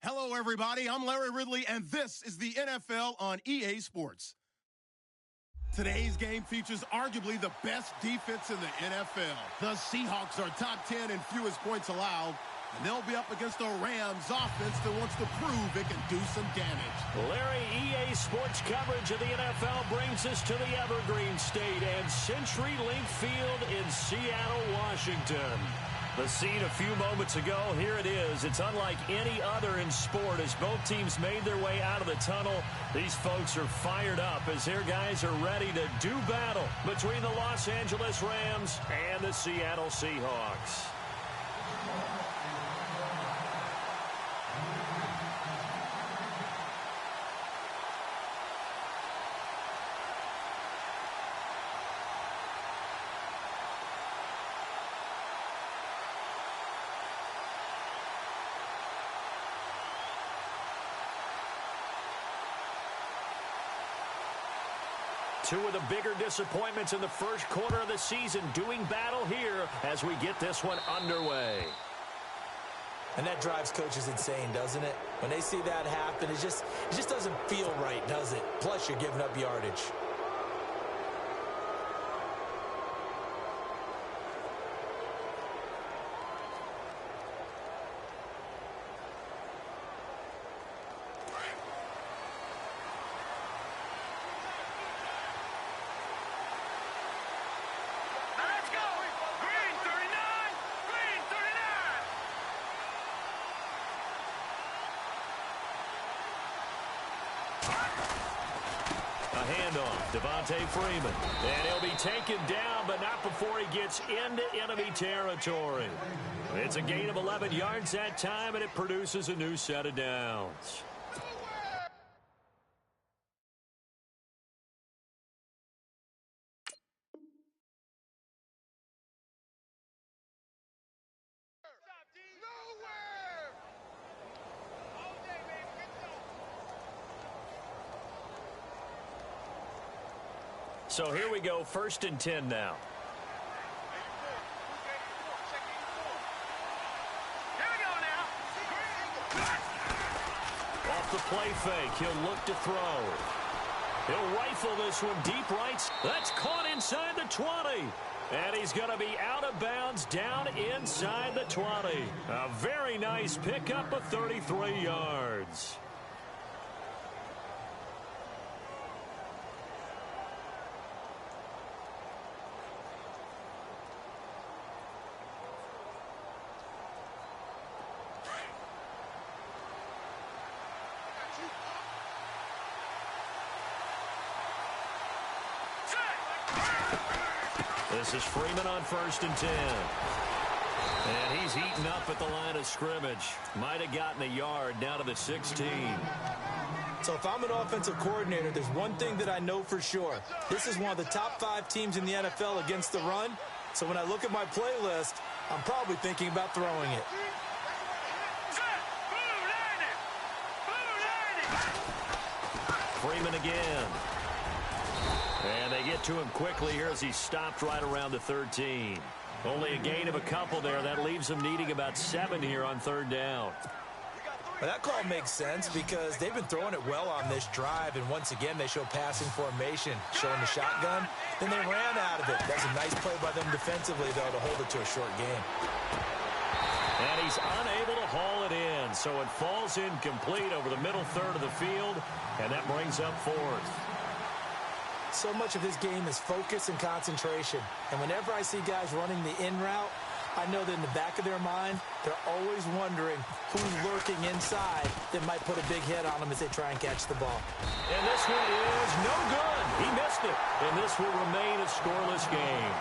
Hello, everybody. I'm Larry Ridley, and this is the NFL on EA Sports. Today's game features arguably the best defense in the NFL. The Seahawks are top 10 in fewest points allowed, and they'll be up against a Rams offense that wants to prove it can do some damage. Larry, EA Sports coverage of the NFL brings us to the Evergreen State and CenturyLink Field in Seattle, Washington. The scene a few moments ago, here it is. It's unlike any other in sport as both teams made their way out of the tunnel. These folks are fired up as their guys are ready to do battle between the Los Angeles Rams and the Seattle Seahawks. Two of the bigger disappointments in the first quarter of the season doing battle here as we get this one underway. And that drives coaches insane, doesn't it? When they see that happen, it just doesn't feel right, does it? Plus, you're giving up yardage. Freeman, and he'll be taken down, but not before he gets into enemy territory. It's a gain of 11 yards that time, and it produces a new set of downs. So here we go, 1st and 10 now. Here we go now. Off the play fake, he'll look to throw. He'll rifle this one deep right. That's caught inside the 20. And he's going to be out of bounds down inside the 20. A very nice pickup of 33 yards. This is Freeman on 1st and 10. And he's eaten up at the line of scrimmage. Might have gotten a yard down to the 16. So if I'm an offensive coordinator, there's one thing that I know for sure. This is one of the top 5 teams in the NFL against the run. So when I look at my playlist, I'm probably thinking about throwing it. Freeman again. And they get to him quickly here as he stopped right around the 13. Only a gain of a couple there. That leaves them needing about 7 here on 3rd down. Well, that call makes sense because they've been throwing it well on this drive, and once again they show passing formation, showing the shotgun. Then they ran out of it. That's a nice play by them defensively, though, to hold it to a short game. And he's unable to haul it in, so it falls incomplete over the middle third of the field, and that brings up 4th. So much of his game is focus and concentration. And whenever I see guys running the in route, I know that in the back of their mind, they're always wondering who's lurking inside that might put a big hit on them as they try and catch the ball. And this one is no good. He missed it. And this will remain a scoreless game.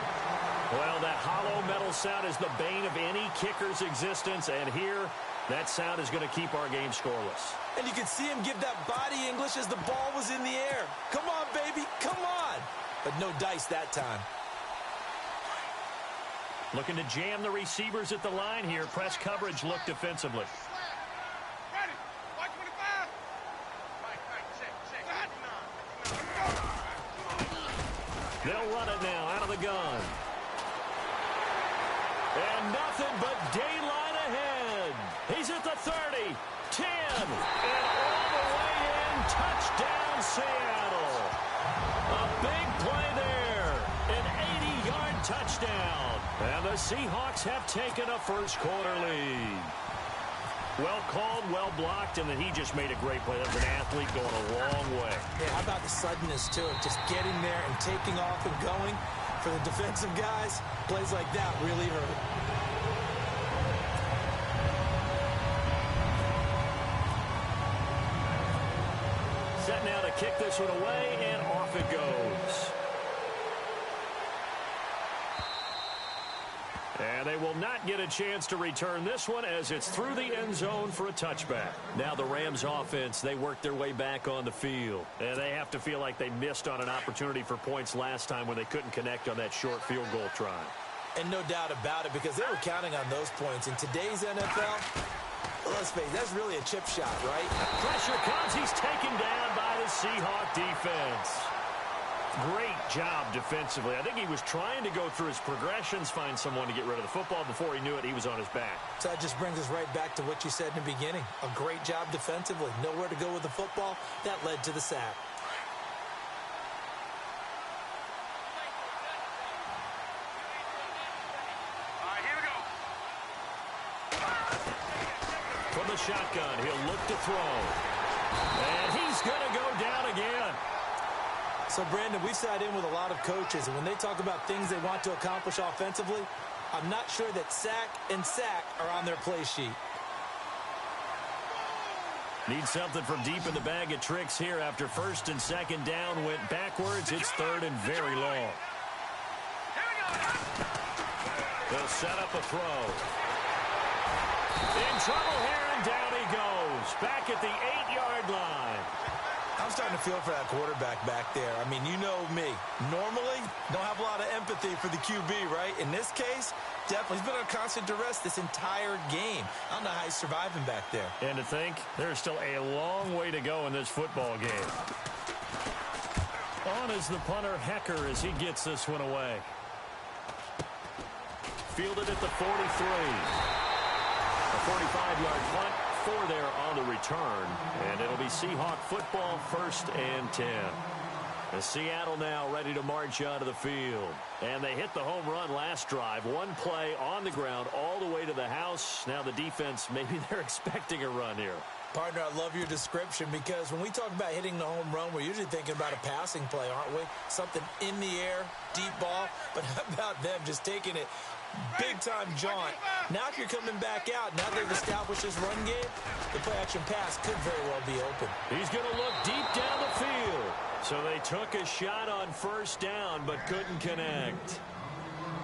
Well, that hollow metal sound is the bane of any kicker's existence. And here, that sound is going to keep our game scoreless. And you can see him give that body English as the ball was in the air. Come on, baby, come on. But no dice that time. Looking to jam the receivers at the line here. Press coverage look defensively. Ready. White 25. They'll run it now out of the gun. And nothing but daylight ahead. He's at the 30, to 10. And all the way in. Touchdown, Seattle. A big play there. An 80-yard touchdown. And the Seahawks have taken a first-quarter lead. Well called, well blocked, and then he just made a great play. That was an athlete going a long way. Yeah, how about the suddenness to it? Just getting there and taking off and going. For the defensive guys, plays like that really hurt. Set now to kick this one away, and off it goes. And they will not get a chance to return this one as it's through the end zone for a touchback. Now the Rams offense, they work their way back on the field. And they have to feel like they missed on an opportunity for points last time when they couldn't connect on that short field goal try. And no doubt about it, because they were counting on those points. In today's NFL, let's face it, that's really a chip shot, right? Pressure comes. He's taken down by the Seahawk defense. Great job defensively. I think he was trying to go through his progressions, find someone to get rid of the football. Before he knew it, he was on his back. So that just brings us right back to what you said in the beginning. A great job defensively. Nowhere to go with the football. That led to the sack. All right, here we go. From the shotgun, he'll look to throw. And he's going to go down again. So, Brandon, we've sat in with a lot of coaches, and when they talk about things they want to accomplish offensively, I'm not sure that sack and sack are on their play sheet. Need something from deep in the bag of tricks here after first and second down went backwards. It's third and very long. They'll set up a throw. In trouble here, and down he goes. Back at the 8-yard line. I'm starting to feel for that quarterback back there. I mean, you know me. Normally, don't have a lot of empathy for the QB, right? In this case, definitely. He's been on constant duress this entire game. I don't know how he's surviving back there. And to think, there's still a long way to go in this football game. On is the punter, Hecker, as he gets this one away. Fielded at the 43. A 45-yard punt. 4 there on the return, and it'll be Seahawk football, 1st and 10. The Seattle now ready to march onto the field. And they hit the home run last drive. One play on the ground all the way to the house. Now the defense, maybe they're expecting a run here. Partner, I love your description, because when we talk about hitting the home run, we're usually thinking about a passing play, aren't we? Something in the air, deep ball. But how about them just taking it big-time jaunt? Now if you're coming back out, now they've established this run game, the play-action pass could very well be open. He's going to look deep down the field. So they took a shot on first down but couldn't connect.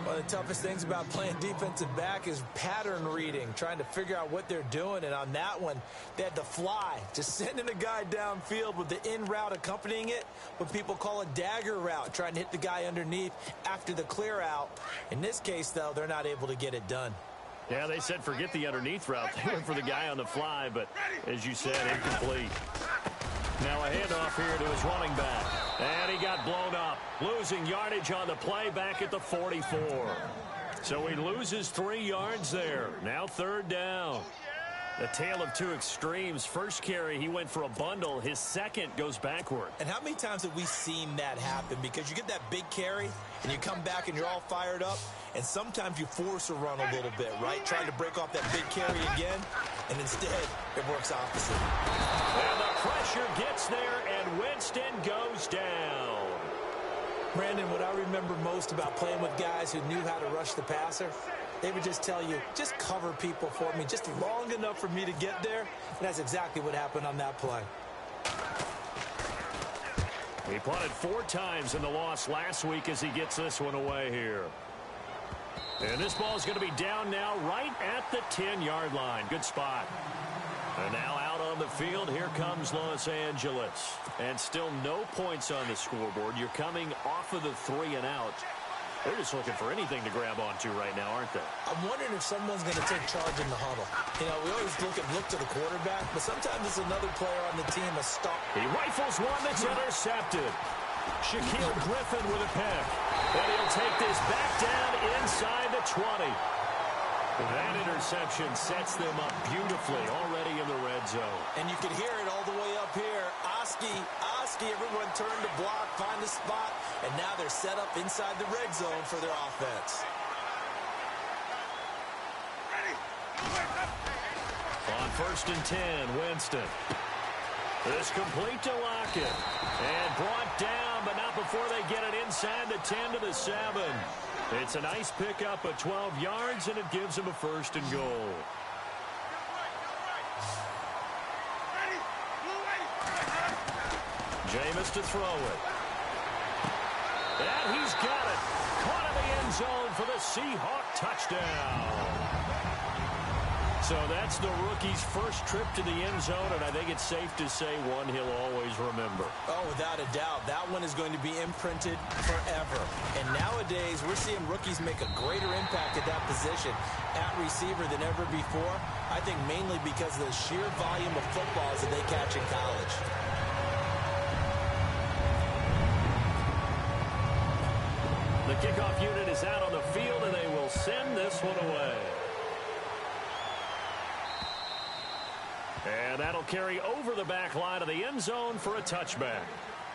One of the toughest things about playing defensive back is pattern reading, trying to figure out what they're doing. And on that one, they had to fly, just sending a guy downfield with the in route accompanying it, what people call a dagger route, trying to hit the guy underneath after the clear out. In this case, though, they're not able to get it done. Yeah, they said forget the underneath route. They went for the guy on the fly, but as you said, incomplete. Now a handoff here to his running back. And he got blown up. Losing yardage on the play back at the 44. So he loses 3 yards there. Now 3rd down. The tale of two extremes. First carry, he went for a bundle. His second goes backward. And how many times have we seen that happen? Because you get that big carry, and you come back and you're all fired up, and sometimes you force a run a little bit, right? Trying to break off that big carry again, and instead it works opposite. And the pressure gets there, and Winston goes down. Brandon, what I remember most about playing with guys who knew how to rush the passer, they would just tell you, just cover people for me, just long enough for me to get there. And that's exactly what happened on that play. He punted 4 times in the loss last week as he gets this one away here. And this ball is going to be down now right at the 10-yard line. Good spot. And now out on the field, here comes Los Angeles. And still no points on the scoreboard. You're coming off of the 3 and out. They're just looking for anything to grab onto right now, aren't they? I'm wondering if someone's going to take charge in the huddle. You know, we always look to the quarterback, but sometimes it's another player on the team, a stop. He rifles one that's intercepted. Shaquille Griffin with a pick. And he'll take this back down inside the 20. That interception sets them up beautifully already in the red zone. And you can hear it all the way up here. Oski, everyone turned to block, find the spot, and now they're set up inside the red zone for their offense. On 1st and 10, Winston. This complete to Lockett. And brought down, but not before they get it inside the 10 to the 7. It's a nice pickup of 12 yards, and it gives them a 1st and goal. Jameis to throw it. And he's got it. Caught in the end zone for the Seahawk touchdown. So that's the rookie's first trip to the end zone, and I think it's safe to say one he'll always remember. Oh, without a doubt. That one is going to be imprinted forever. And nowadays, we're seeing rookies make a greater impact at that position at receiver than ever before. I think mainly because of the sheer volume of footballs that they catch in college. The kickoff unit is out on the field, and they will send this one away. And that'll carry over the back line of the end zone for a touchback.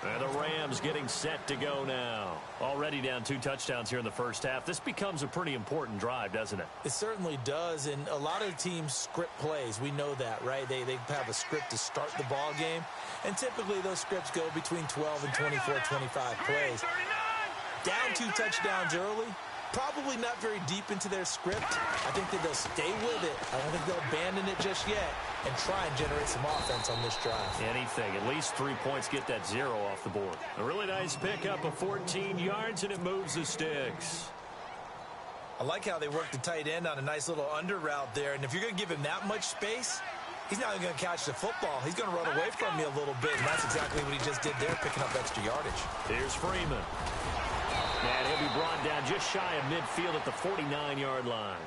And the Rams getting set to go now. Already down 2 touchdowns here in the first half. This becomes a pretty important drive, doesn't it? It certainly does, and a lot of teams script plays. We know that, right? They have a script to start the ball game, and typically those scripts go between 12 and 24, 25 plays. Down 2 touchdowns early, probably not very deep into their script. I think that they'll stay with it. I don't think they'll abandon it just yet and try and generate some offense on this drive. Anything. At least 3 points, get that 0 off the board. A really nice pickup of 14 yards, and it moves the sticks. I like how they work the tight end on a nice little under route there. And if you're going to give him that much space, he's not even going to catch the football. He's going to run away from you a little bit, and that's exactly what he just did there, picking up extra yardage. Here's Freeman. And he'll be brought down just shy of midfield at the 49-yard line.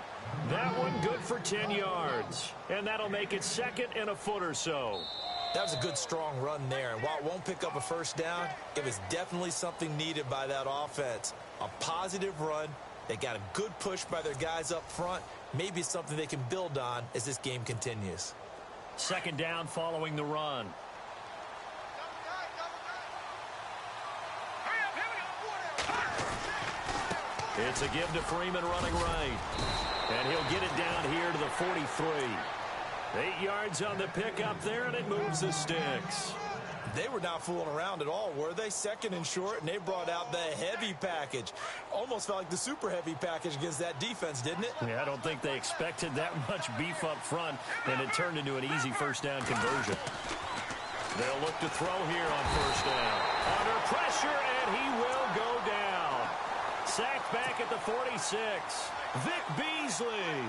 That one good for 10 yards. And that'll make it 2nd and a foot or so. That was a good, strong run there. And while it won't pick up a first down, it was definitely something needed by that offense. A positive run. They got a good push by their guys up front. Maybe something they can build on as this game continues. 2nd down following the run. It's a give to Freeman running right. And he'll get it down here to the 43. 8 yards on the pickup there, and it moves the sticks. They were not fooling around at all, were they? 2nd and short, and they brought out the heavy package. Almost felt like the super heavy package against that defense, didn't it? Yeah, I don't think they expected that much beef up front, and it turned into an easy 1st down conversion. They'll look to throw here on 1st down. Under pressure, and he will go down. Sacked back at the 46. Vic Beasley.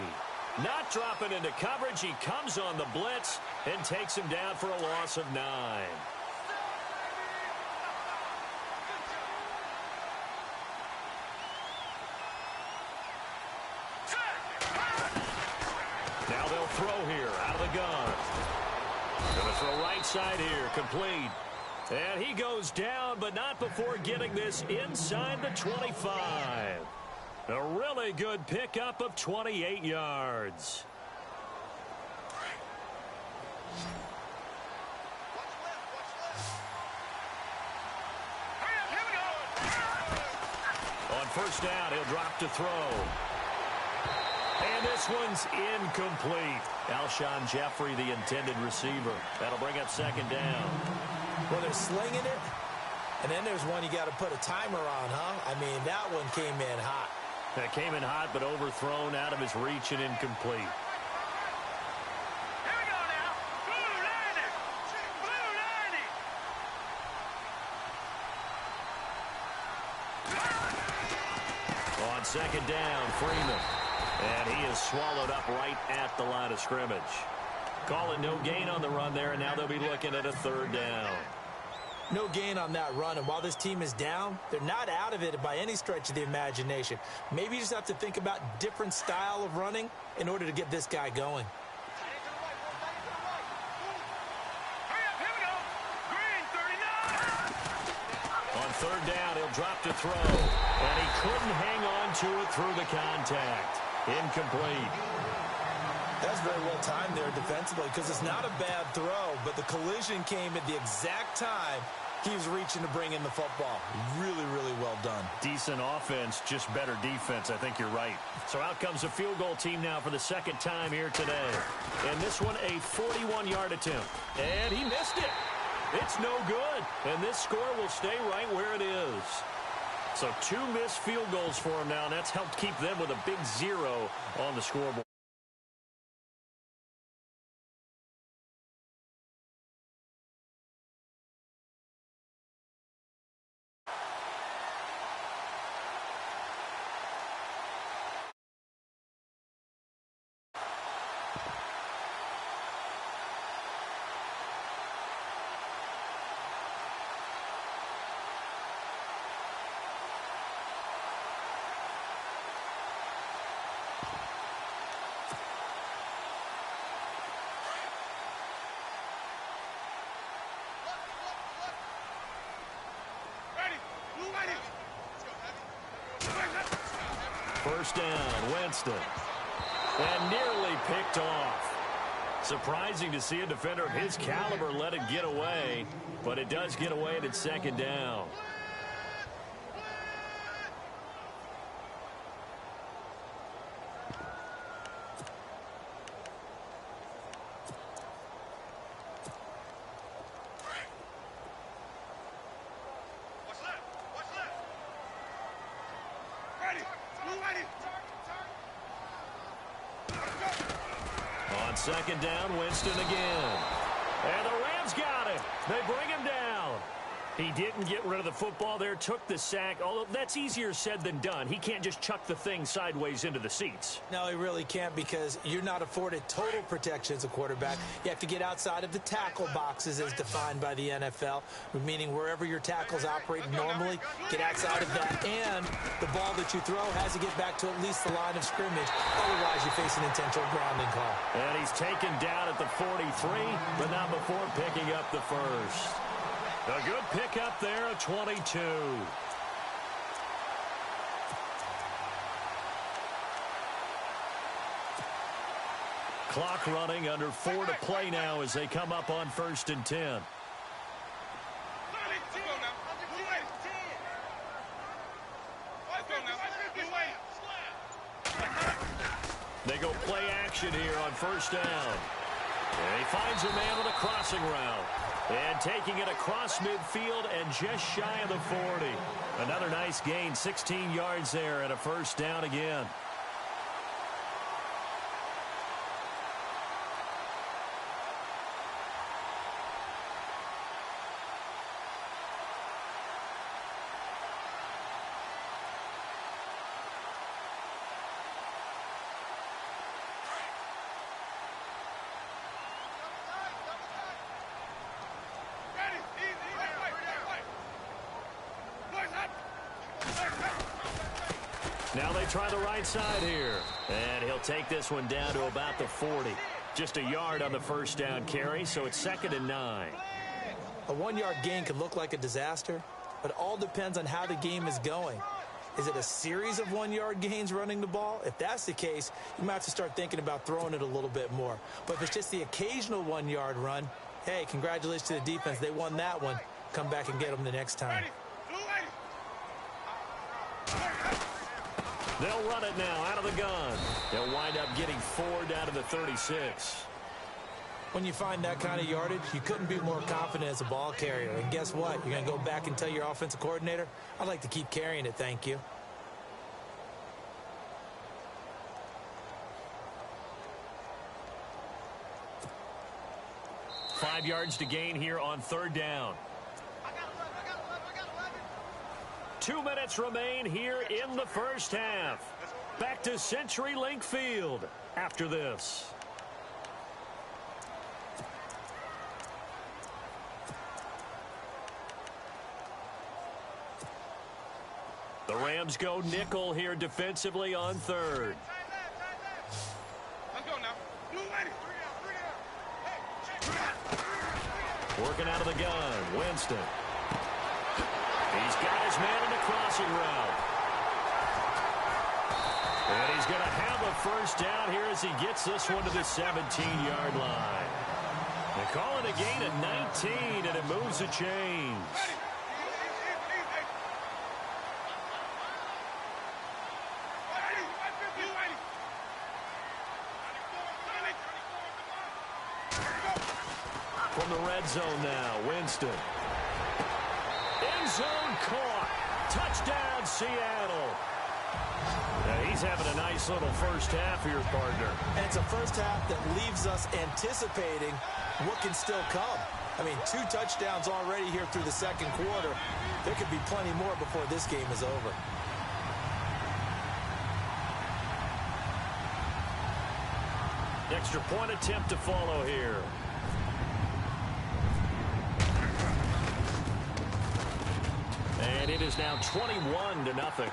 Not dropping into coverage. He comes on the blitz and takes him down for a loss of 9. Now they'll throw here out of the gun. Going to throw right side here. Complete. And he goes down, but not before getting this inside the 25. A really good pickup of 28 yards. On 1st down, he'll drop to throw. And this one's incomplete. Alshon Jeffrey, the intended receiver. That'll bring up 2nd down. Well, they're slinging it, and then there's one you got to put a timer on, huh? I mean, that one came in hot. That came in hot, but overthrown out of his reach and incomplete. Here we go now. Blue Lightning. Blue Lightning. On 2nd down, Freeman. And he is swallowed up right at the line of scrimmage. Calling no gain on the run there, and now they'll be looking at a 3rd down. No gain on that run, and while this team is down, they're not out of it by any stretch of the imagination. Maybe you just have to think about different style of running in order to get this guy going. Hurry up, here we go. Green 39. On 3rd down, he'll drop to throw. And he couldn't hang on to it through the contact. Incomplete. That's very well timed there defensively because it's not a bad throw, but the collision came at the exact time he was reaching to bring in the football. Really, really well done. Decent offense, just better defense. I think you're right. So out comes a field goal team now for the second time here today. And this one, a 41-yard attempt. And he missed it. It's no good. And this score will stay right where it is. So 2 missed field goals for him now, and that's helped keep them with a big 0 on the scoreboard. First down, Winston. And nearly picked off. Surprising to see a defender of his caliber let it get away, but it does get away and it's second down. On second down, Winston again. And the Rams got him. They bring him down. He didn't get rid of the football there, took the sack, although that's easier said than done. He can't just chuck the thing sideways into the seats. No, he really can't because you're not afforded total protection as a quarterback. You have to get outside of the tackle boxes as defined by the NFL, meaning wherever your tackles operate normally, get outside of that. And the ball that you throw has to get back to at least the line of scrimmage. Otherwise, you face an intentional grounding call. And he's taken down at the 43, but not before picking up the first. A good pickup there, a 22. Clock running, under 4 to play now as they come up on 1st and 10. They go play action here on 1st down. And he finds a man with a crossing route. And taking it across midfield and just shy of the 40. Another nice gain, 16 yards there and a 1st down again. Now they try the right side here. And he'll take this one down to about the 40. Just a yard on the 1st down carry, so it's 2nd and 9. A 1-yard gain could look like a disaster, but it all depends on how the game is going. Is it a series of 1-yard gains running the ball? If that's the case, you might have to start thinking about throwing it a little bit more. But if it's just the occasional 1-yard run, hey, congratulations to the defense. They won that one. Come back and get them the next time. They'll run it now out of the gun. They'll wind up getting 4 down to the 36. When you find that kind of yardage, you couldn't be more confident as a ball carrier. And guess what? You're going to go back and tell your offensive coordinator, I'd like to keep carrying it, thank you. Five yards to gain here on 3rd down. 2 minutes remain here in the 1st half. Back to CenturyLink Field after this. The Rams go nickel here defensively on 3rd. Working out of the gun, Winston. He's got his man in the crossing route. And he's going to have a first down here as he gets this one to the 17-yard line. They call it a gain of 19, and it moves the chains. From the red zone now, Winston. End zone caught. Touchdown, Seattle. Now he's having a nice little first half here, partner. And it's a first half that leaves us anticipating what can still come. I mean, 2 touchdowns already here through the second quarter. There could be plenty more before this game is over. Extra point attempt to follow here. And it is now 21-0.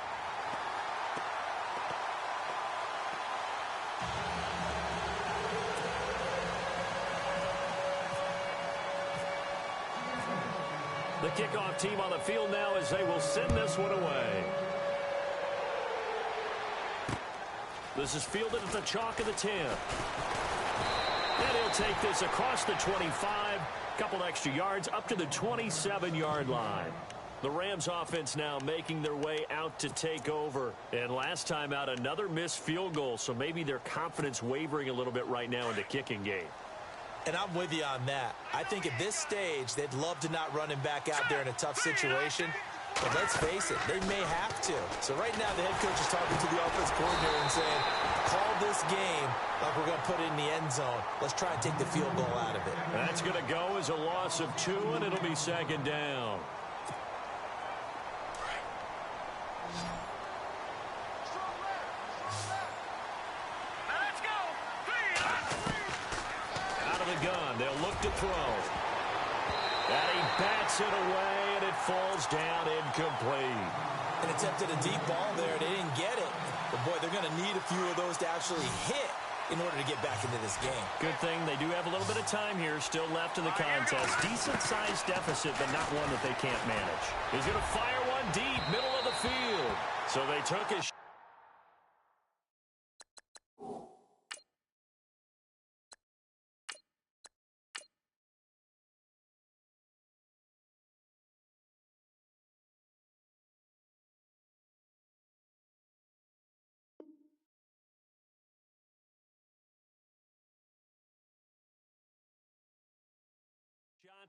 The kickoff team on the field now as they will send this one away. This is fielded at the chalk of the 10. And he'll take this across the 25, couple extra yards up to the 27-yard line. The Rams offense now making their way out to take over. And last time out, another missed field goal, so maybe their confidence wavering a little bit right now in the kicking game. And I'm with you on that. I think at this stage, they'd love to not run him back out there in a tough situation. But let's face it, they may have to. So right now, the head coach is talking to the offense coordinator and saying, call this game like we're going to put it in the end zone. Let's try and take the field goal out of it. That's going to go as a loss of 2, and it'll be second down. Gun. They'll look to throw. And he bats it away, and it falls down incomplete. And attempted a deep ball there. They didn't get it. But, boy, they're going to need a few of those to actually hit in order to get back into this game. Good thing they do have a little bit of time here still left in the contest. Decent-sized deficit, but not one that they can't manage. He's going to fire one deep, middle of the field. So they took his shot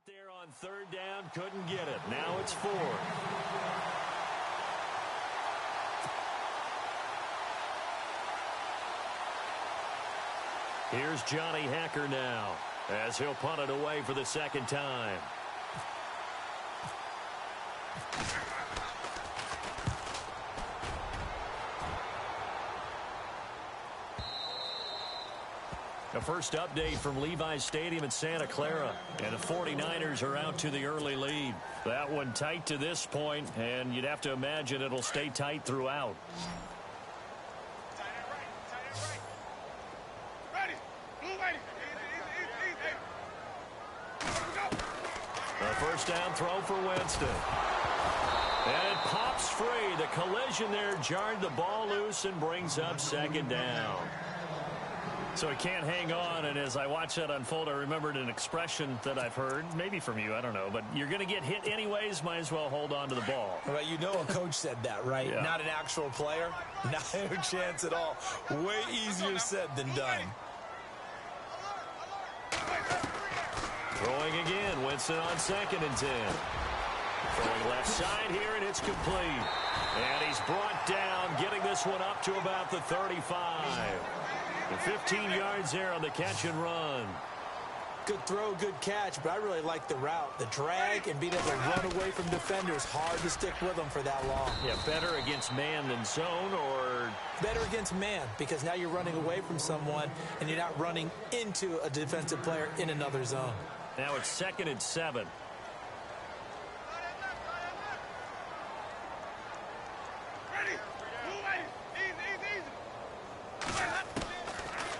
there on third down, couldn't get it. Now it's 4. Here's Johnny Hacker now as he'll punt it away for the second time. A first update from Levi's Stadium in Santa Clara, and the 49ers are out to the early lead. That one tight to this point, and you'd have to imagine it'll stay tight throughout. A first down throw for Winston. And it pops free. The collision there jarred the ball loose and brings up second down. So he can't hang on, and as I watch that unfold, I remembered an expression that I've heard, maybe from you, I don't know, but you're going to get hit anyways, might as well hold on to the ball. Well, you know a coach said that, right? Yeah. Not an actual player. Not a chance at all. Way easier said than done. Throwing again, Winston on 2nd and 10. Throwing left side here, and it's complete. And he's brought down, getting this one up to about the 35. The 15 yards there on the catch and run. Good throw, good catch, but I really like the route. The drag and being able to run away from defenders. Hard to stick with them for that long. Yeah, better against man than zone, or? Better against man, because now you're running away from someone and you're not running into a defensive player in another zone. Now it's 2nd and 7.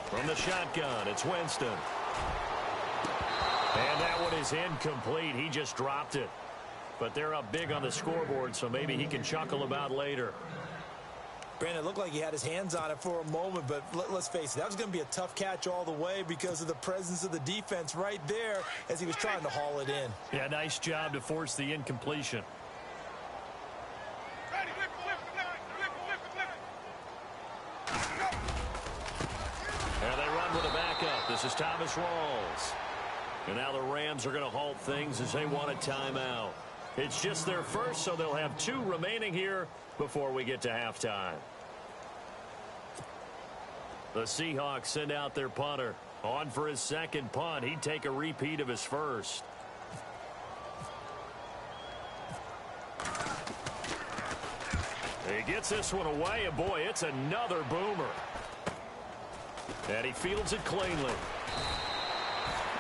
From the shotgun, it's Winston. And that one is incomplete. He just dropped it. But they're up big on the scoreboard, so maybe he can chuckle about later. Brandon, it looked like he had his hands on it for a moment, but let's face it, that was going to be a tough catch all the way because of the presence of the defense right there as he was trying to haul it in. Yeah, nice job to force the incompletion. And they run with a backup. This is Thomas Rawls. And now the Rams are going to halt things as they want a timeout. It's just their first, so they'll have 2 remaining here before we get to halftime. The Seahawks send out their punter. On for his second punt. He'd take a repeat of his first. He gets this one away, and boy, it's another boomer. And he fields it cleanly.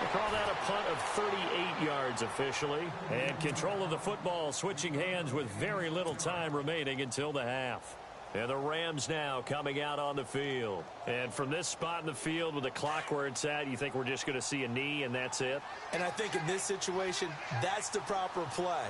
We'll call that a punt of 38 yards officially. And control of the football switching hands with very little time remaining until the half. And the Rams now coming out on the field. And from this spot in the field with the clock where it's at, you think we're just going to see a knee and that's it? And I think in this situation, that's the proper play.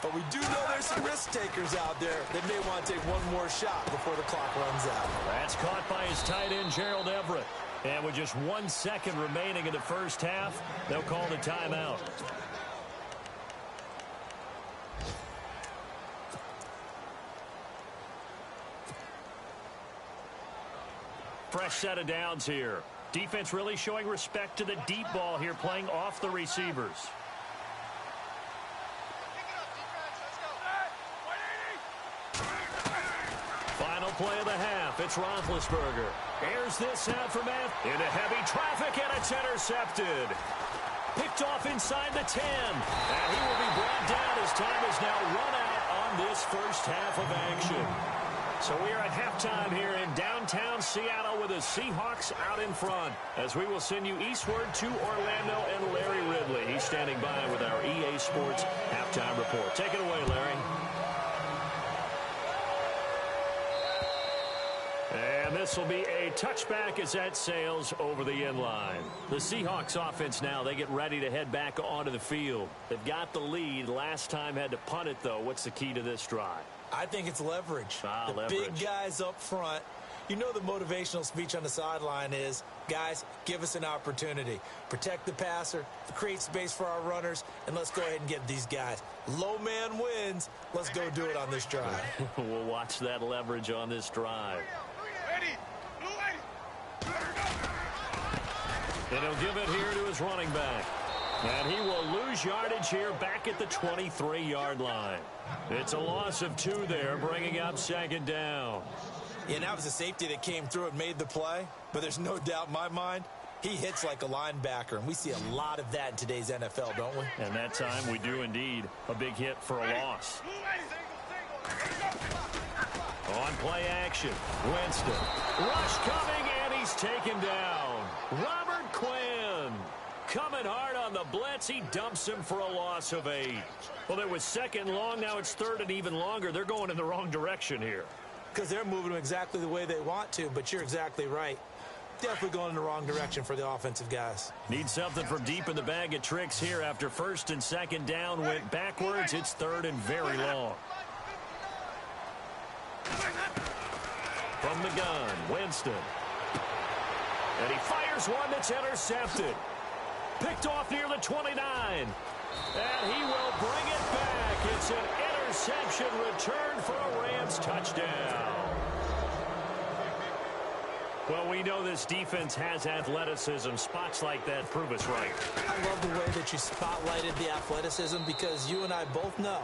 But we do know there's some risk takers out there that may want to take one more shot before the clock runs out. That's caught by his tight end, Gerald Everett. And with just 1 second remaining in the first half, they'll call the timeout. Fresh set of downs here. Defense really showing respect to the deep ball here, playing off the receivers. Final play of the half. It's Roethlisberger. Airs this out from Matt. Into heavy traffic, and it's intercepted. Picked off inside the 10. And he will be brought down as time is now run out on this first half of action. So we are at halftime here in downtown Seattle with the Seahawks out in front. As we will send you eastward to Orlando and Larry Ridley. He's standing by with our EA Sports halftime report. Take it away, Larry. And this will be a touchback as that sails over the end line. The Seahawks offense now, they get ready to head back onto the field. They've got the lead. Last time had to punt it, though. What's the key to this drive? I think it's leverage. Leverage. Big guys up front. You know the motivational speech on the sideline is, guys, give us an opportunity. Protect the passer, create space for our runners, and let's go ahead and get these guys. Low man wins. Let's go do it on this drive. We'll watch that leverage on this drive. And he'll give it here to his running back. And he will lose yardage here back at the 23-yard line. It's a loss of 2 there, bringing up second down. Yeah, that was a safety that came through and made the play. But there's no doubt in my mind, he hits like a linebacker. And we see a lot of that in today's NFL, don't we? And that time we do indeed. A big hit for a loss. On play action, Winston. Rush coming, and he's taken down. Robert Quinn coming hard on the blitz. He dumps him for a loss of 8. Well, it was second long. Now it's third and even longer. They're going in the wrong direction here. Because they're moving them exactly the way they want to, but you're exactly right. Definitely going in the wrong direction for the offensive guys. Need something from deep in the bag of tricks here after first and second down went backwards. It's third and very long. From the gun, Winston. And he fires one that's intercepted. Picked off near the 29. And he will bring it back. It's an interception return for a Rams touchdown. Well, we know this defense has athleticism. Spots like that prove us right. I love the way that you spotlighted the athleticism because you and I both know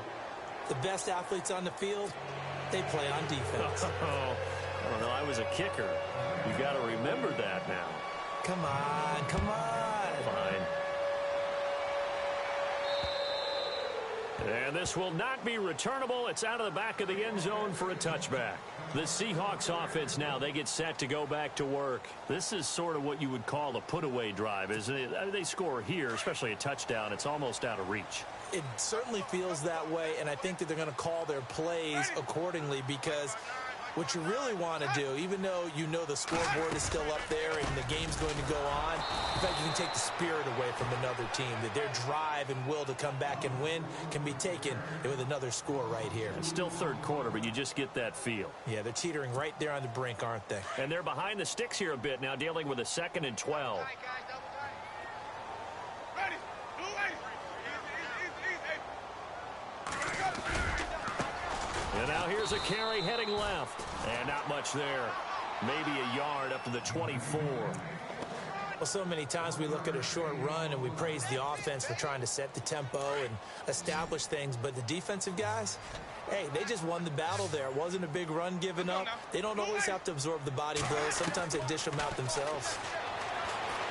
the best athletes on the field, they play on defense. Well, I was a kicker. You got to remember that now. Come on, come on. Fine. And this will not be returnable. It's out of the back of the end zone for a touchback. The Seahawks offense now, they get set to go back to work. This is sort of what you would call a put-away drive, isn't it? They score here, especially a touchdown. It's almost out of reach. It certainly feels that way, and I think that they're going to call their plays accordingly because What you really want to do, even though you know the scoreboard is still up there and the game's going to go on, in fact, you can take the spirit away from another team, that their drive and will to come back and win can be taken with another score right here. It's still third quarter, but you just get that feel. Yeah, they're teetering right there on the brink, aren't they? And they're behind the sticks here a bit now, dealing with a 2nd and 12. Ready. And now here's a carry heading left. And not much there. Maybe a yard up to the 24. Well, so many times we look at a short run and we praise the offense for trying to set the tempo and establish things. But the defensive guys, hey, they just won the battle there. It wasn't a big run given up. They don't always have to absorb the body blows. Sometimes they dish them out themselves.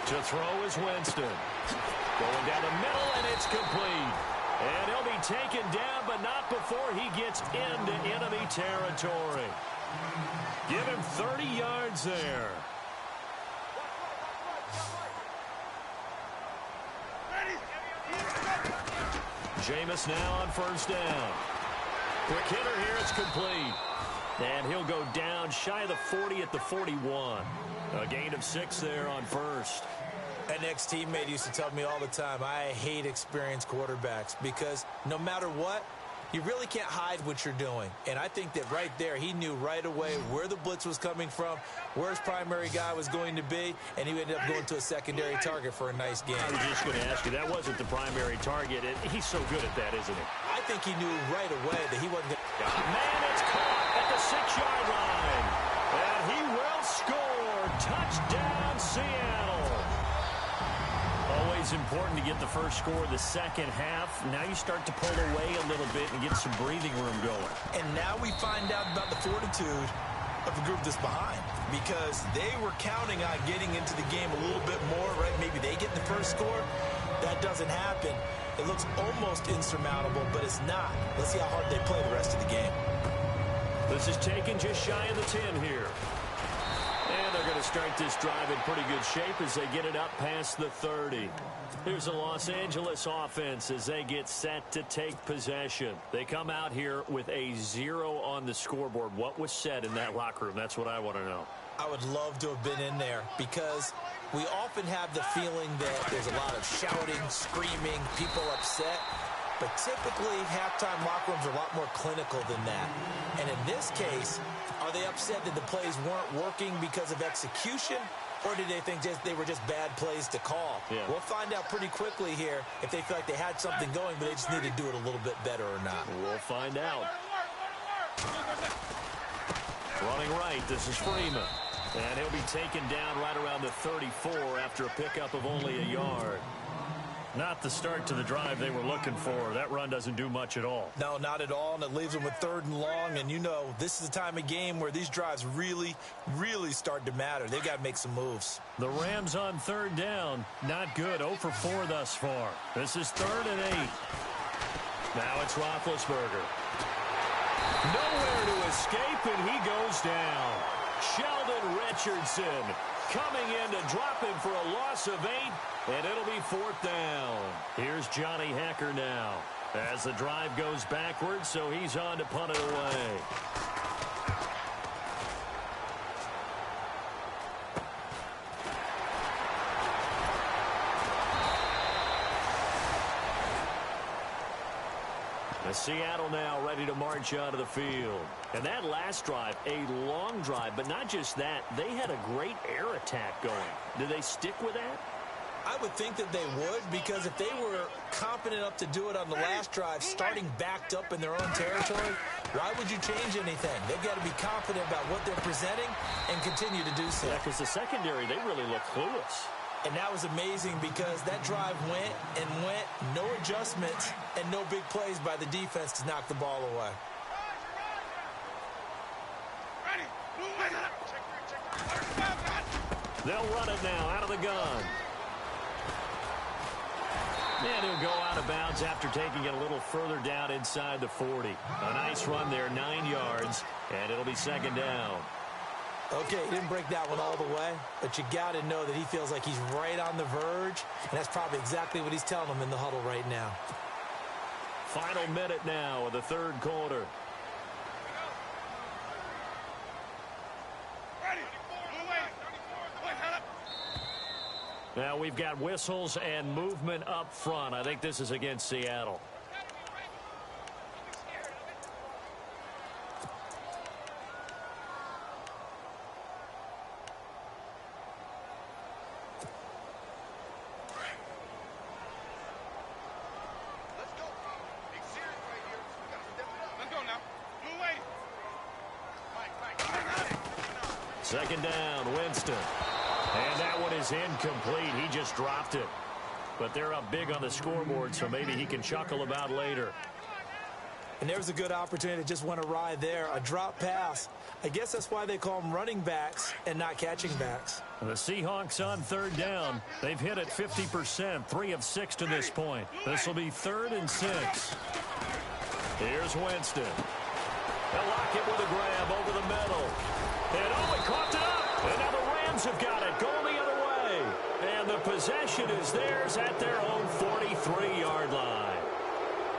To throw is Winston. Going down the middle, and it's complete. And he'll be taken down, but not before he gets into enemy territory. Give him 30 yards there. Jameis now on first down. Quick hitter here, it's complete. And he'll go down shy of the 40 at the 41. A gain of 6 there on first. An ex-teammate used to tell me all the time, I hate experienced quarterbacks because no matter what, you really can't hide what you're doing. And I think that right there, he knew right away where the blitz was coming from, where his primary guy was going to be, and he ended up going to a secondary target for a nice game. I was just going to ask you, that wasn't the primary target. He's so good at that, isn't he? I think he knew right away that he wasn't going to... Man, it's caught at the 6-yard line. And he will score. Touchdown, Seattle. Always important to get the first score of the second half. Now you start to pull away a little bit and get some breathing room going. And now we find out about the fortitude of the group that's behind, because they were counting on getting into the game a little bit more, right? Maybe they get the first score. That doesn't happen. It looks almost insurmountable, but it's not. Let's see how hard they play the rest of the game. This is taken just shy of the 10 here. And they're going to start this drive in pretty good shape as they get it up past the 30. Here's the Los Angeles offense as they get set to take possession. They come out here with a 0 on the scoreboard. What was said in that locker room? That's what I want to know. I would love to have been in there, because we often have the feeling that there's a lot of shouting, screaming, people upset. But typically, halftime locker rooms are a lot more clinical than that. And in this case, are they upset that the plays weren't working because of execution? Or did they think they were just bad plays to call? Yeah. We'll find out pretty quickly here if they feel like they had something going, but they just need to do it a little bit better or not. We'll find out. Running right, this is Freeman. And he'll be taken down right around the 34 after a pickup of only a yard. Not the start to the drive they were looking for. That run doesn't do much at all. No, not at all, and it leaves them with 3rd and long. And you know, this is the time of game where these drives really, really start to matter. They've got to make some moves. The Rams on 3rd down. Not good. 0 for 4 thus far. This is 3rd and 8. Now it's Roethlisberger. Nowhere to escape, and he goes down. Sheldon Richardson coming in to drop him for a loss of 8, and it'll be 4th down. Here's Johnny Hecker now as the drive goes backwards, so he's on to punt it away. Seattle now ready to march out of the field. And that last drive, a long drive, but not just that, they had a great air attack going. Did they stick with that? I would think that they would, because if they were competent enough to do it on the last drive, starting backed up in their own territory, why would you change anything? They've got to be confident about what they're presenting and continue to do so. Yeah, because the secondary, they really look clueless. And that was amazing, because that drive went and went, no adjustments, and no big plays by the defense to knock the ball away. They'll run it now out of the gun. And he'll go out of bounds after taking it a little further down inside the 40. A nice run there, 9 yards, and it'll be 2nd down. Okay, he didn't break that one all the way, but you got to know that he feels like he's right on the verge, and that's probably exactly what he's telling them in the huddle right now. Final minute now of the 3rd quarter. Now we've got whistles and movement up front. I think this is against Seattle. Second down, Winston. And that one is incomplete. He just dropped it. But they're up big on the scoreboard, so maybe he can chuckle about later. And there's a good opportunity to just went awry there. A drop pass. I guess that's why they call them running backs and not catching backs. The Seahawks on third down. They've hit it 50%, 3 of 6 to this point. This will be 3rd and 6. Here's Winston. They'll lock it with a grab over the middle. And he coughed it up. And now the Rams have got it, going the other way. And the possession is theirs at their own 43-yard line.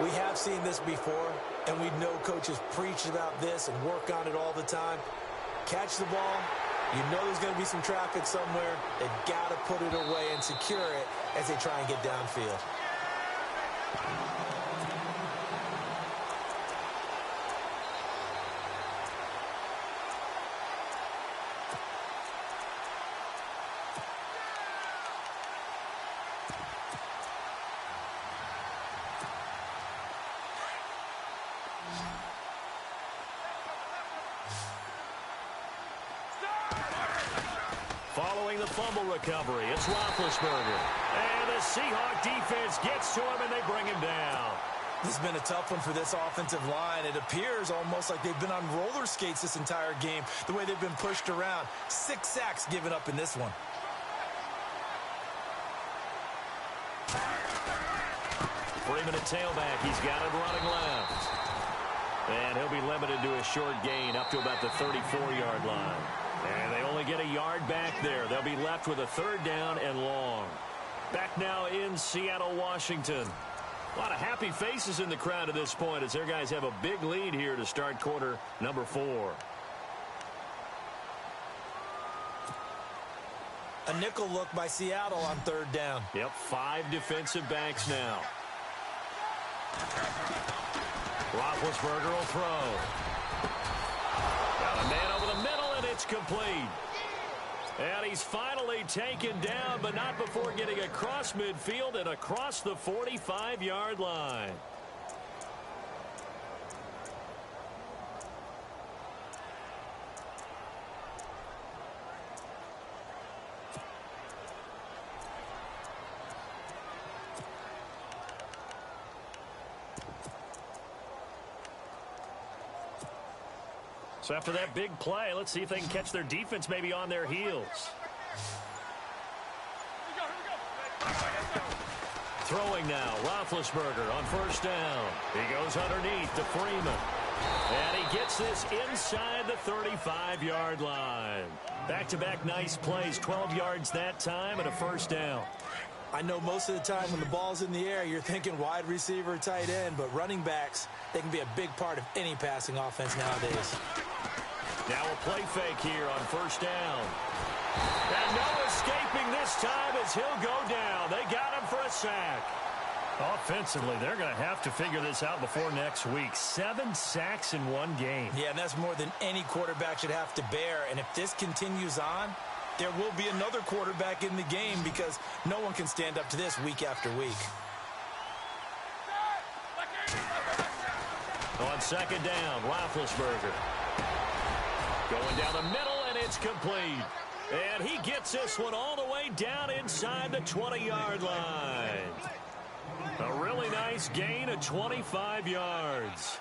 We have seen this before, and we know coaches preach about this and work on it all the time. Catch the ball. You know there's going to be some traffic somewhere. They've got to put it away and secure it as they try and get downfield. Following the fumble recovery, it's Roethlisberger. And the Seahawk defense gets to him, and they bring him down. This has been a tough one for this offensive line. It appears almost like they've been on roller skates this entire game, the way they've been pushed around. 6 sacks given up in this one. Freeman at tailback. He's got it running left. And he'll be limited to a short gain up to about the 34-yard line. And they only get a yard back there. They'll be left with a 3rd down and long. Back now in Seattle, Washington. A lot of happy faces in the crowd at this point as their guys have a big lead here to start quarter number 4. A nickel look by Seattle on 3rd down. Yep, 5 defensive backs now. Roethlisberger will throw. Got a man over the middle, and it's complete. And he's finally taken down, but not before getting across midfield and across the 45-yard line. So after that big play, let's see if they can catch their defense maybe on their heels. Throwing now, Roethlisberger on 1st down. He goes underneath to Freeman. And he gets this inside the 35-yard line. Back-to-back nice plays, 12 yards that time and a 1st down. I know most of the time when the ball's in the air, you're thinking wide receiver, tight end, but running backs, they can be a big part of any passing offense nowadays. Now a play fake here on 1st down. And no escaping this time as he'll go down. They got him for a sack. Offensively, they're going to have to figure this out before next week. 7 sacks in one game. Yeah, and that's more than any quarterback should have to bear. And if this continues on, there will be another quarterback in the game because no one can stand up to this week after week. On 2nd down, Roethlisberger. Going down the middle, and it's complete. And he gets this one all the way down inside the 20-yard line. A really nice gain of 25 yards.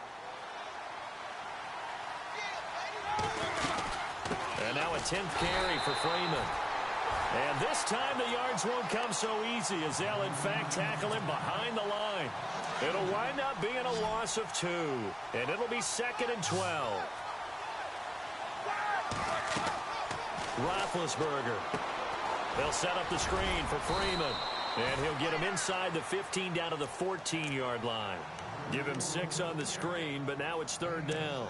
And now a 10th carry for Freeman. And this time the yards won't come so easy as they'll in fact tackle him behind the line. It'll wind up being a loss of 2. And it'll be 2nd and 12. Roethlisberger. They'll set up the screen for Freeman. And he'll get him inside the 15 down to the 14-yard line. Give him 6 on the screen, but now it's 3rd down.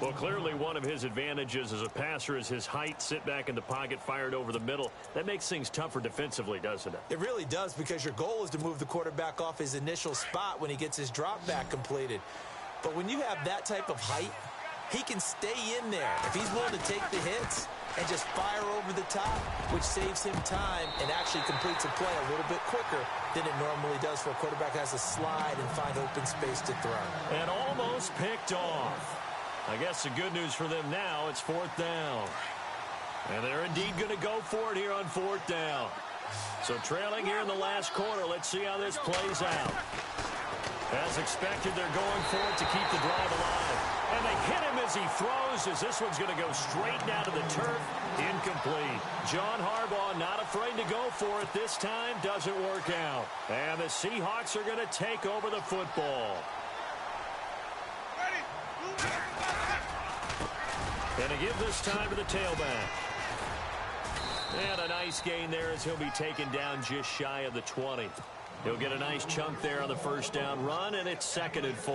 Well, clearly one of his advantages as a passer is his height, sit back in the pocket, fired over the middle. That makes things tougher defensively, doesn't it? It really does, because your goal is to move the quarterback off his initial spot when he gets his drop back completed. But when you have that type of height, he can stay in there if he's willing to take the hits and just fire over the top, which saves him time and actually completes a play a little bit quicker than it normally does for a quarterback who has to slide and find open space to throw. And almost picked off. I guess the good news for them now, it's 4th down. And they're indeed going to go for it here on 4th down. So trailing here in the last quarter, let's see how this plays out. As expected, they're going for it to keep the drive alive. And they hit him as he throws, as this one's going to go straight down to the turf. Incomplete. John Harbaugh not afraid to go for it this time. Doesn't work out. And the Seahawks are going to take over the football. And to give this time to the tailback. And a nice gain there as he'll be taken down just shy of the 20. He'll get a nice chunk there on the 1st down run, and it's 2nd and 4.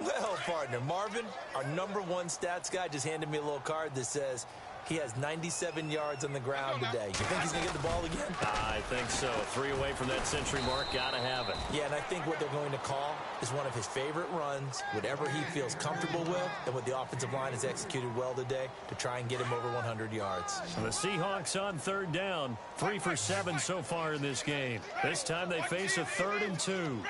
Well, partner, Marvin, our #1 stats guy, just handed me a little card that says he has 97 yards on the ground today. You think he's going to get the ball again? I think so. 3 away from that century mark. Got to have it. Yeah, and I think what they're going to call is one of his favorite runs, whatever he feels comfortable with, and what the offensive line has executed well today to try and get him over 100 yards. And the Seahawks on 3rd down. 3 for 7 so far in this game. This time they face a 3rd and 2.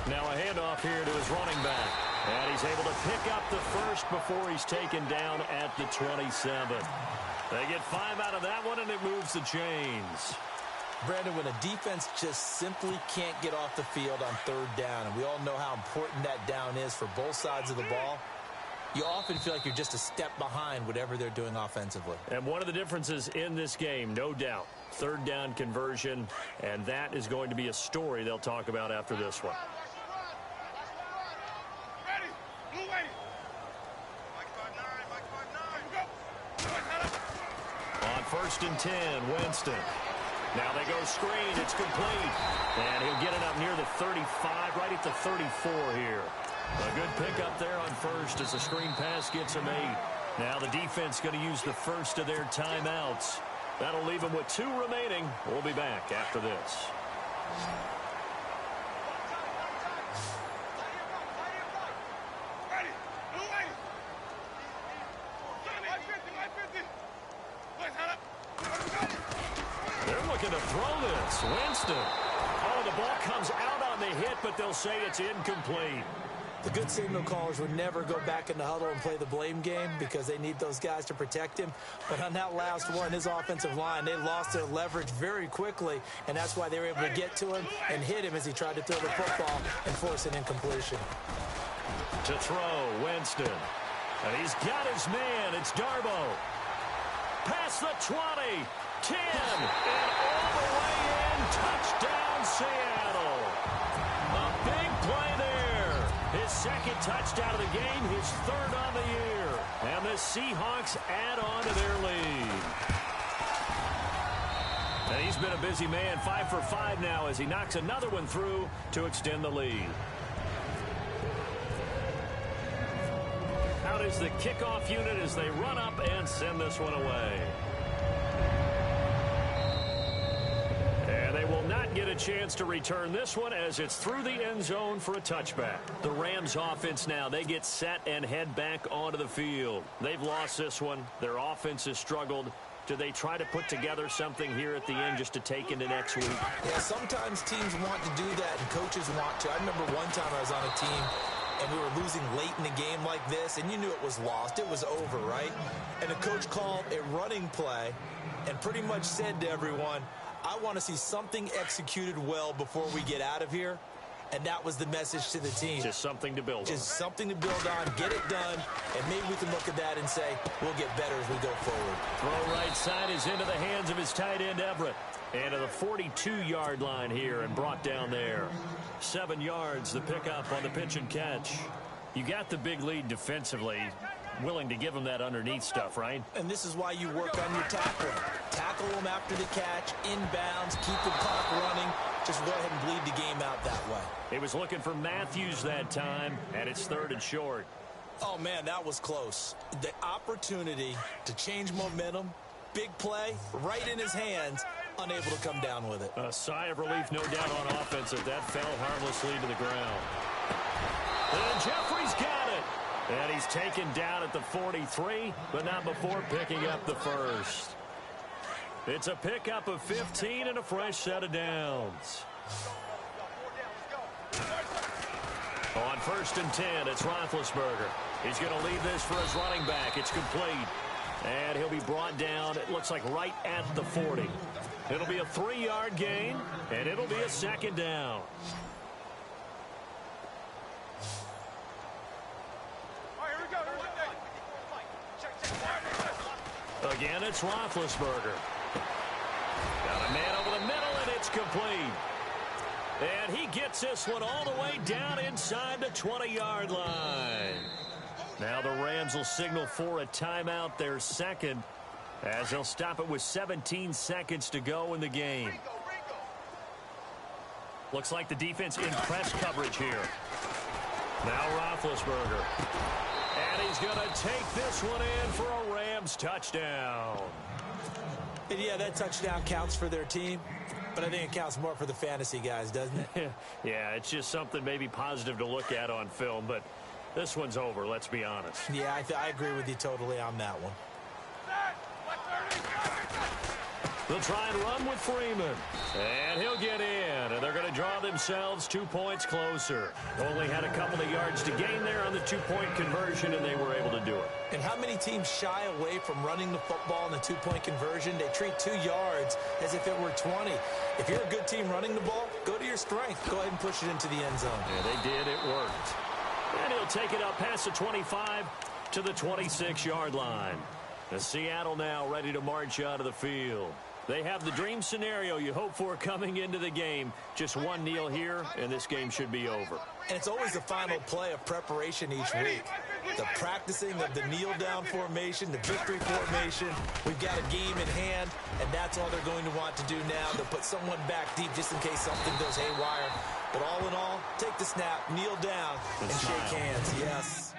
Now a handoff here to his running back. And he's able to pick up the first before he's taken down at the 27. They get 5 out of that one, and it moves the chains. Brandon, when a defense just simply can't get off the field on 3rd down, and we all know how important that down is for both sides of the ball, you often feel like you're just a step behind whatever they're doing offensively. And one of the differences in this game, no doubt, 3rd down conversion, and that is going to be a story they'll talk about after this one. On 1st and 10, Winston. Now they go screen. It's complete. And he'll get it up near the 35, right at the 34 here. A good pickup there on 1st as the screen pass gets him 8. Now the defense going to use the first of their timeouts. That'll leave them with 2 remaining. We'll be back after this. They're looking to throw this. Winston. Oh, the ball comes out on the hit, but they'll say it's incomplete. The good signal callers would never go back in the huddle and play the blame game because they need those guys to protect him. But on that last one, his offensive line, they lost their leverage very quickly, and that's why they were able to get to him and hit him as he tried to throw the football and force an incompletion. To throw, Winston. And he's got his man. It's Darboh. Past the 20, 10, and all the way in. Touchdown, Seattle. A big play there. His 2nd touchdown of the game, his 3rd on the year. And the Seahawks add on to their lead. And he's been a busy man, 5 for 5 now as he knocks another one through to extend the lead. Out is the kickoff unit as they run up and send this one away. And they will not get a chance to return this one as it's through the end zone for a touchback. The Rams offense now, they get set and head back onto the field. They've lost this one. Their offense has struggled. Do they try to put together something here at the end just to take into next week? Yeah, sometimes teams want to do that and coaches want to. I remember one time I was on a team and we were losing late in the game like this, and you knew it was lost. It was over, right? And the coach called a running play and pretty much said to everyone, I want to see something executed well before we get out of here. And that was the message to the team. Just something to build on. Just something to build on, get it done, and maybe we can look at that and say, we'll get better as we go forward. Throw right side is into the hands of his tight end, Everett. And to the 42-yard line here and brought down there. 7 yards, the pickup on the pitch and catch. You got the big lead defensively. willing to give him that underneath stuff, right? And this is why you work on your tackling. Tackle them after the catch, inbounds, keep the clock running. Just go ahead and bleed the game out that way. He was looking for Matthews that time, and it's 3rd and short. Oh, man, that was close. The opportunity to change momentum, big play, right in his hands, unable to come down with it. A sigh of relief, no doubt, on offense that fell harmlessly to the ground. And Jeffrey's got it. And he's taken down at the 43, but not before picking up the first. It's a pickup of 15 and a fresh set of downs. On 1st and 10, it's Roethlisberger. He's going to leave this for his running back. It's complete. And he'll be brought down, it looks like, right at the 40. It'll be a 3-yard gain, and it'll be a 2nd down. Again, it's Roethlisberger. Got a man over the middle, and it's complete. And he gets this one all the way down inside the 20-yard line. Now the Rams will signal for a timeout, their second, as they'll stop it with 17 seconds to go in the game. Looks like the defense in press coverage here. Now Roethlisberger. And he's going to take this one in for a Rams touchdown. And yeah, that touchdown counts for their team, but I think it counts more for the fantasy guys, doesn't it? Yeah, it's just something maybe positive to look at on film, but this one's over, let's be honest. Yeah, I agree with you totally on that one. They'll try and run with Freeman. And he'll get in. And they're going to draw themselves 2 points closer. Only had a couple of yards to gain there on the 2-point conversion, and they were able to do it. And how many teams shy away from running the football in the 2-point conversion? They treat 2 yards as if it were 20. If you're a good team running the ball, go to your strength. Go ahead and push it into the end zone. Yeah, they did. It worked. And he'll take it up past the 25 to the 26-yard line. The Seattle now ready to march out of the field. They have the dream scenario you hope for coming into the game. Just one kneel here, and this game should be over. And it's always the final play of preparation each week. The practicing of the kneel-down formation, the victory formation. We've got a game in hand, and that's all they're going to want to do now. They'll put someone back deep just in case something goes haywire. But all in all, take the snap, kneel down, and shake hands. Yes.